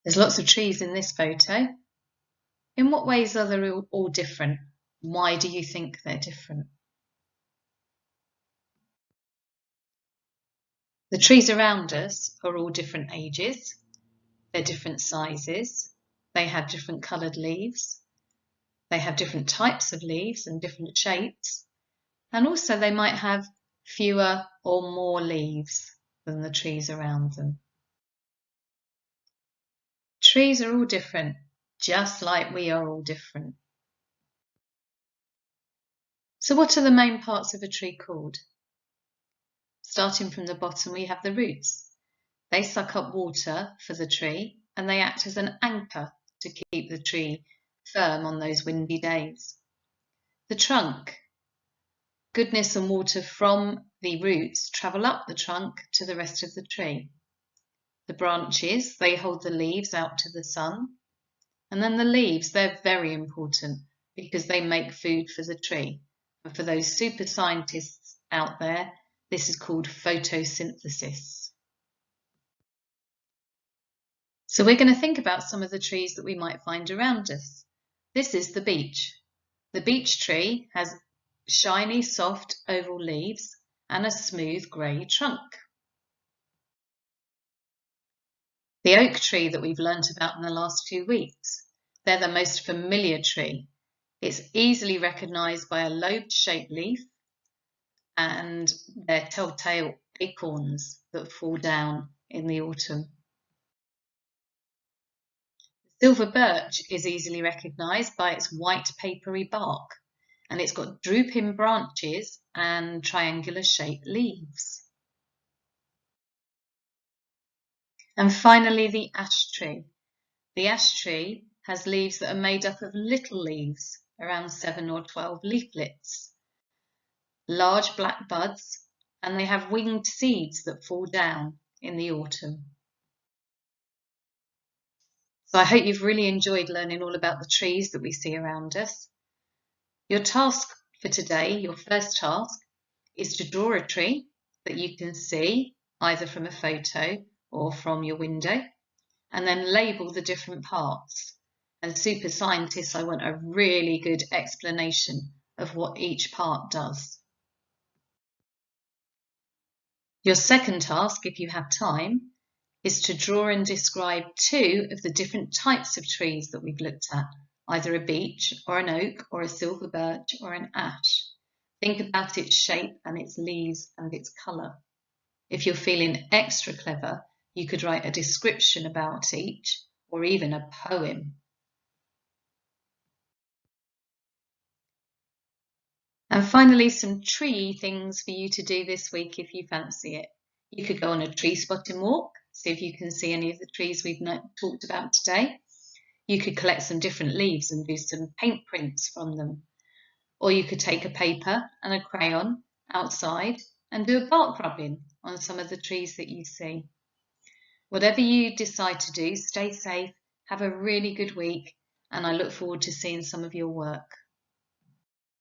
There's lots of trees in this photo. In what ways are they all different? Why do you think they're different? The trees around us are all different ages. They're different sizes. They have different coloured leaves. They have different types of leaves and different shapes. And also they might have fewer or more leaves than the trees around them. Trees are all different, just like we are all different. So what are the main parts of a tree called? Starting from the bottom, we have the roots. They suck up water for the tree and they act as an anchor to keep the tree firm on those windy days. The trunk. Goodness and water from the roots travel up the trunk to the rest of the tree. The branches, they hold the leaves out to the sun. And then the leaves, they're very important because they make food for the tree. And for those super scientists out there, this is called photosynthesis. So we're going to think about some of the trees that we might find around us. This is the beech. The beech tree has shiny, soft, oval leaves and a smooth grey trunk. The oak tree that we've learnt about in the last few weeks, they're the most familiar tree. It's easily recognised by a lobed-shaped leaf and their telltale acorns that fall down in the autumn. Silver birch is easily recognised by its white papery bark, and it's got drooping branches and triangular shaped leaves. And finally, the ash tree. The ash tree has leaves that are made up of little leaves, around 7 or 12 leaflets, large black buds, and they have winged seeds that fall down in the autumn. So I hope you've really enjoyed learning all about the trees that we see around us. Your task for today, your first task, is to draw a tree that you can see either from a photo or from your window, and then label the different parts. And super scientists, I want a really good explanation of what each part does. Your second task, if you have time, is to draw and describe 2 of the different types of trees that we've looked at, either a beech or an oak or a silver birch or an ash. Think about its shape and its leaves and its colour. If you're feeling extra clever, you could write a description about each or even a poem. And finally, some tree things for you to do this week if you fancy it. You could go on a tree spotting walk, see if you can see any of the trees we've talked about today. You could collect some different leaves and do some paint prints from them. Or you could take a paper and a crayon outside and do a bark rubbing on some of the trees that you see. Whatever you decide to do, stay safe, have a really good week, and I look forward to seeing some of your work.